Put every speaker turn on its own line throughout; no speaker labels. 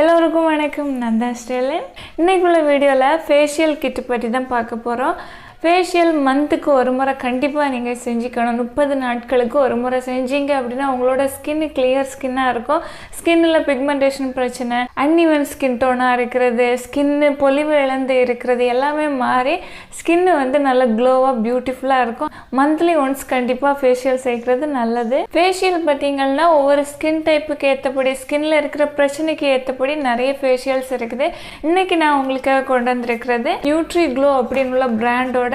எல்லோருக்கும் வணக்கம். நான் தான் ஸ்டெலின். இன்னைக்குள்ள வீடியோவில் ஃபேஷியல் கிட் பற்றி தான் பார்க்க போகிறோம். ஃபேஷியல் மந்த்துக்கு ஒரு முறை கண்டிப்பாக நீங்கள் செஞ்சுக்கணும். 30 நாட்களுக்கு ஒரு முறை செஞ்சீங்க அப்படின்னா உங்களோட ஸ்கின் கிளியர் ஸ்கின்னாக இருக்கும். ஸ்கின்னில் பிக்மெண்டேஷன் பிரச்சனை, அன்இவன் ஸ்கின் டோனாக இருக்கிறது, ஸ்கின்னு பொலிவு இழந்து இருக்கிறது எல்லாமே மாறி ஸ்கின்னு வந்து நல்ல க்ளோவாக பியூட்டிஃபுல்லாக இருக்கும். மந்த்லி ஒன்ஸ் கண்டிப்பாக ஃபேஷியல் செய்கிறது நல்லது. ஃபேஷியல் பார்த்தீங்கன்னா ஒவ்வொரு ஸ்கின் டைப்புக்கு ஏற்றபடி, ஸ்கின்னில் இருக்கிற பிரச்சனைக்கு ஏற்றபடி நிறைய ஃபேஷியல்ஸ் இருக்குது. இன்றைக்கி நான் உங்களுக்காக கொண்டு வந்திருக்கிறது நியூட்ரிக்ளோ அப்படின்னு உள்ள பிராண்டோட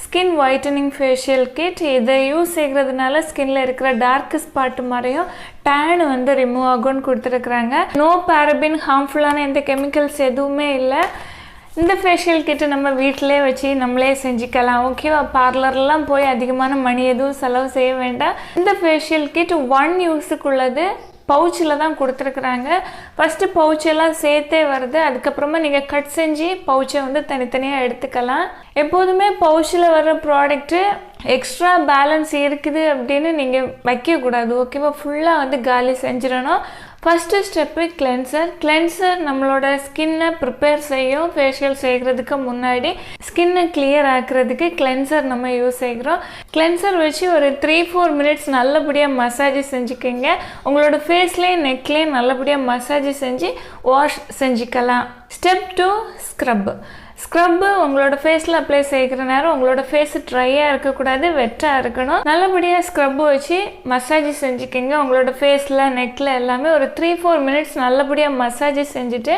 ஸ்கின் ஒயிட்டனிங் ஃபேஷியல் கிட். இதை யூஸ் செய்கிறதுனால ஸ்கின்ல இருக்கிற டார்க் ஸ்பாட் மாதிரியும் டேன் வந்து ரிமூவ் ஆகும்னு கொடுத்துருக்குறாங்க. நோ பேரபின், ஹார்ம்ஃபுல்லான எந்த கெமிக்கல்ஸ் எதுவுமே இல்லை. இந்த ஃபேஷியல் கிட்டு நம்ம வீட்டிலே வச்சு நம்மளே செஞ்சுக்கலாம். ஓகேவா? பார்லர்லாம் போய் அதிகமான மணி எதுவும் செலவு செய்ய வேண்டாம். இந்த ஃபேஷியல் கிட் 1 யூஸுக்குள்ளது பவுச்சில் தான் கொடுத்துருக்குறாங்க. ஃபஸ்ட்டு பவுச்செல்லாம் சேர்த்தே வருது. அதுக்கப்புறமா நீங்கள் கட் செஞ்சு பவுச்சை வந்து தனித்தனியாக எடுத்துக்கலாம். எப்போதுமே பவுச்சில் வர்ற ப்ராடக்ட்டு எக்ஸ்ட்ரா பேலன்ஸ் இருக்குது அப்படின்னு நீங்கள் வைக்கக்கூடாது. ஓகேவா? ஃபுல்லாக வந்து காலி செஞ்சிடணும். ஃபஸ்ட்டு ஸ்டெப்பு கிளென்சர் நம்மளோட ஸ்கின்னை ப்ரிப்பேர் செய்யும். ஃபேஷியல் செய்கிறதுக்கு முன்னாடி ஸ்கின்னை கிளியர் ஆக்குறதுக்கு கிளென்சர் நம்ம யூஸ் செய்கிறோம். கிளென்சர் வச்சு ஒரு 3-4 மினிட்ஸ் நல்லபடியாக மசாஜ் செஞ்சுக்கோங்க. உங்களோட ஃபேஸ்லேயும் நெக்லேயும் நல்லபடியாக மசாஜ் செஞ்சு வாஷ் செஞ்சுக்கலாம். ஸ்டெப் 2 ஸ்க்ரப்பு உங்களோட ஃபேஸில் அப்ளை செய்கிற நேரம் உங்களோட ஃபேஸ் ட்ரையாக இருக்கக்கூடாது, வெட்டாக இருக்கணும். நல்லபடியாக ஸ்க்ரப்பு வச்சு மசாஜ் செஞ்சுக்கிங்க. உங்களோட ஃபேஸில் நெக்கில் எல்லாமே ஒரு 3-4 மினிட்ஸ் நல்லபடியாக மசாஜ் செஞ்சுட்டு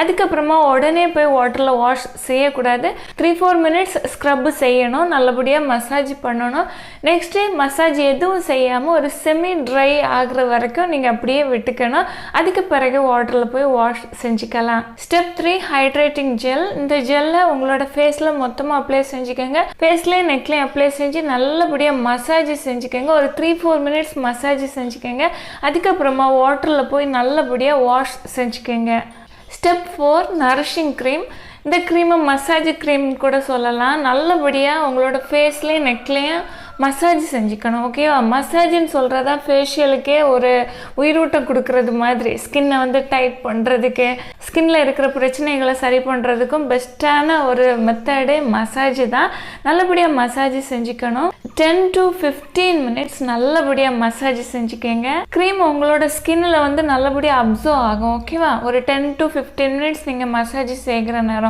அதுக்கப்புறமா உடனே போய் வாட்டரில் வாஷ் செய்யக்கூடாது. 3-4 மினிட்ஸ் ஸ்க்ரப்பு செய்யணும், நல்லபடியாக மசாஜ் பண்ணணும். நெக்ஸ்ட்டு மசாஜ் எதுவும் செய்யாமல் ஒரு செமி ட்ரை ஆகிற வரைக்கும் நீங்கள் அப்படியே விட்டுக்கணும். அதுக்கு பிறகு வாட்டரில் போய் வாஷ் செஞ்சுக்கலாம். Step 3 hydrating gel. இந்த ஜெல்லை உங்களோட ஃபேஸில் மொத்தமாக அப்ளை செஞ்சுக்கோங்க. ஃபேஸ்லேயும் நெக்லேயும் அப்ளை செஞ்சு நல்லபடியாக மசாஜ் செஞ்சுக்கோங்க. ஒரு 3-4 மினிட்ஸ் மசாஜ் செஞ்சுக்கோங்க. அதுக்கப்புறமா வாட்டரில் போய் நல்லபடியாக வாஷ் செஞ்சுக்கோங்க. Step 4 nourishing cream. இந்த க்ரீமை மசாஜ் க்ரீம் கூட சொல்லலாம். நல்லபடியாக உங்களோட ஃபேஸ்லேயும் நெக்லேயும் மசாஜ் செஞ்சுக்கணும். ஓகேவா? மசாஜின்னு சொல்கிறதா ஃபேஷியலுக்கே ஒரு உயிரூட்டம் கொடுக்கறது மாதிரி, ஸ்கின்னை வந்து டைட் பண்ணுறதுக்கு, ஸ்கின்ல இருக்கிற பிரச்சனைகளை சரி பண்ணுறதுக்கும் பெஸ்ட்டான ஒரு மெத்தடு மசாஜ் தான். நல்லபடியாக மசாஜ் செஞ்சுக்கணும். 10 to 15 மினிட்ஸ் நல்லபடியாக மசாஜ் செஞ்சுக்கோங்க. க்ரீம் உங்களோட ஸ்கின்னில் வந்து நல்லபடியாக அப்சர்வ் ஆகும். ஓகேவா? ஒரு 10 to 15 மினிட்ஸ் நீங்கள் மசாஜ் செய்கிற நேரம்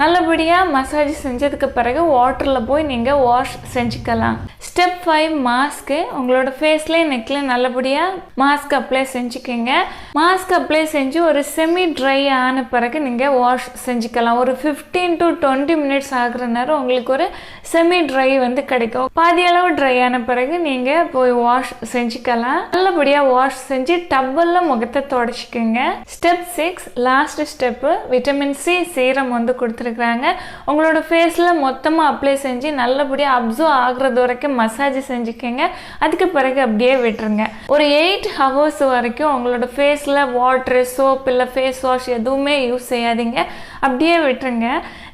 நல்லபடியாக மசாஜ் செஞ்சதுக்கு பிறகு வாட்டரில் போய் நீங்கள் வாஷ் செஞ்சுக்கலாம். Step 5 mask. உங்களோட ஃபேஸ்லேயும் நெக்லேயும் நல்லபடியாக மாஸ்க் அப்ளை செஞ்சுக்கோங்க. மாஸ்க் அப்ளை செஞ்சு ஒரு செமி ட்ரை ஆன பிறகு நீங்கள் வாஷ் செஞ்சுக்கலாம். ஒரு 15 to 20 மினிட்ஸ் ஆகிற நேரம் உங்களுக்கு ஒரு செமி ட்ரை வந்து கிடைக்கும். பாதி அளவு ட்ரை ஆன பிறகு நீங்கள் போய் வாஷ் செஞ்சுக்கலாம். நல்லபடியாக வாஷ் செஞ்சு டவலில் முகத்தை தொடச்சிக்கோங்க. Step 6 last step vitamin C serum வந்து கொடுத்துருக்காங்க. உங்களோட ஃபேஸில் மொத்தமாக அப்ளை செஞ்சு நல்லபடியாக அப்சர்வ் ஆகுறது வரைக்கும் மசாஜ் செஞ்சுக்கோங்க. அதுக்கு பிறகு அப்படியே விட்டுருங்க. ஒரு 8 ஹவர்ஸ் வரைக்கும் உங்களோட ஃபேஸில் வாட்ரு, சோப் இல்லை ஃபேஸ் வாஷ் எதுவுமே யூஸ் செய்யாதீங்க. அப்படியே விட்டுருங்க.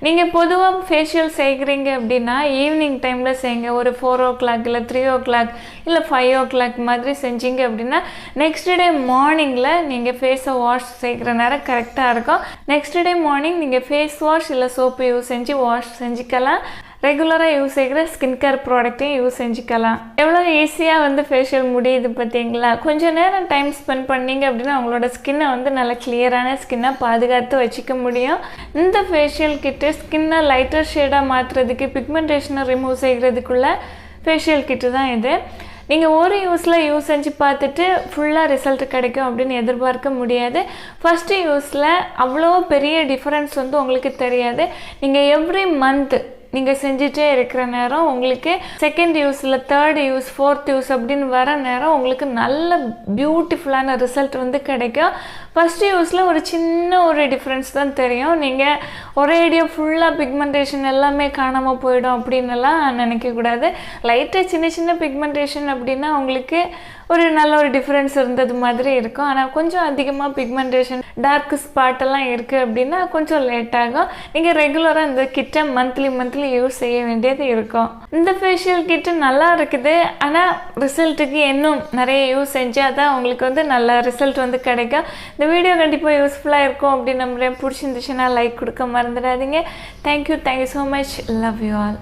நீங்கள் பொதுவாக ஃபேஷியல் செய்கிறீங்க அப்படின்னா ஈவினிங் டைமில் செய்யுங்க. ஒரு 4 o'clock இல்லை 3 o'clock இல்லை 5 o'clock மாதிரி செஞ்சீங்க அப்படின்னா நெக்ஸ்ட் டே மார்னிங்கில் நீங்கள் ஃபேஸை வாஷ் செய்கிற நேரம் கரெக்டாக இருக்கும். நெக்ஸ்ட் டே மார்னிங் நீங்கள் ஃபேஸ் வாஷ் இல்லை சோப்பு யூஸ் செஞ்சு வாஷ் செஞ்சுக்கலாம். ரெகுலராக யூஸ் செய்கிற ஸ்கின் கேர் ப்ராடக்ட்டையும் யூஸ் செஞ்சுக்கலாம். எவ்வளோ ஈஸியாக வந்து ஃபேஷியல் முடியுது பார்த்தீங்களா? கொஞ்சம் நேரம் டைம் ஸ்பெண்ட் பண்ணிங்க அப்படின்னா உங்களோட ஸ்கின்னை வந்து நல்ல கிளியரான ஸ்கின்னை பாதுகாத்து வச்சுக்க முடியும். இந்த ஃபேஷியல் கிட்டு ஸ்கின்னை லைட்டர் ஷேடாக மாற்றுறதுக்கு, பிக்மெண்டேஷனை ரிமூவ் செய்கிறதுக்குள்ள ஃபேஷியல் கிட்டு தான் இது. நீங்கள் ஒரு யூஸில் யூஸ் செஞ்சு பார்த்துட்டு ஃபுல்லாக ரிசல்ட் கிடைக்கும் அப்படின்னு எதிர்பார்க்க முடியாது. ஃபஸ்ட்டு யூஸில் அவ்வளோ பெரிய டிஃப்ரென்ஸ் வந்து உங்களுக்கு தெரியாது. நீங்கள் எவ்ரி மந்த் நீங்கள் செஞ்சுட்டே இருக்கிற நேரம் உங்களுக்கு செகண்ட் யூஸில், தேர்ட் யூஸ், ஃபோர்த் யூஸ் அப்படின்னு வர நேரம் உங்களுக்கு நல்ல பியூட்டிஃபுல்லான ரிசல்ட் வந்து கிடைக்கும். ஃபஸ்ட்டு யூஸில் ஒரு சின்ன ஒரு டிஃப்ரென்ஸ் தான் தெரியும். நீங்கள் ஒரேடியாக ஃபுல்லாக பிக்மெண்டேஷன் எல்லாமே காணாமல் போயிடும் அப்படின்னுலாம் நினைக்கக்கூடாது. லைட்டாக சின்ன சின்ன பிக்மெண்டேஷன் அப்படின்னா உங்களுக்கு ஒரு நல்ல ஒரு டிஃப்ரென்ஸ் இருந்தது மாதிரி இருக்கும். ஆனால் கொஞ்சம் அதிகமாக பிக்மெண்டேஷன் டார்க் ஸ்பாட்டெல்லாம் இருக்குது அப்படின்னா கொஞ்சம் லேட் ஆகும். நீங்கள் ரெகுலராக இந்த கிட்டை மந்த்லி யூஸ் செய்ய வேண்டியது இருக்கும். இந்த ஃபேஷியல் கிட்டு நல்லா இருக்குது. ஆனால் ரிசல்ட்டுக்கு இன்னும் நிறைய யூஸ் செஞ்சால் தான் உங்களுக்கு வந்து நல்ல ரிசல்ட் வந்து கிடைக்கும். இந்த வீடியோ கண்டிப்பாக யூஸ்ஃபுல்லாக இருக்கும் அப்படின்னு நம்புகிறேன். பிடிச்சிருந்துச்சுன்னா லைக் கொடுக்க மறந்துடாதீங்க. Thank you so much. Love you all.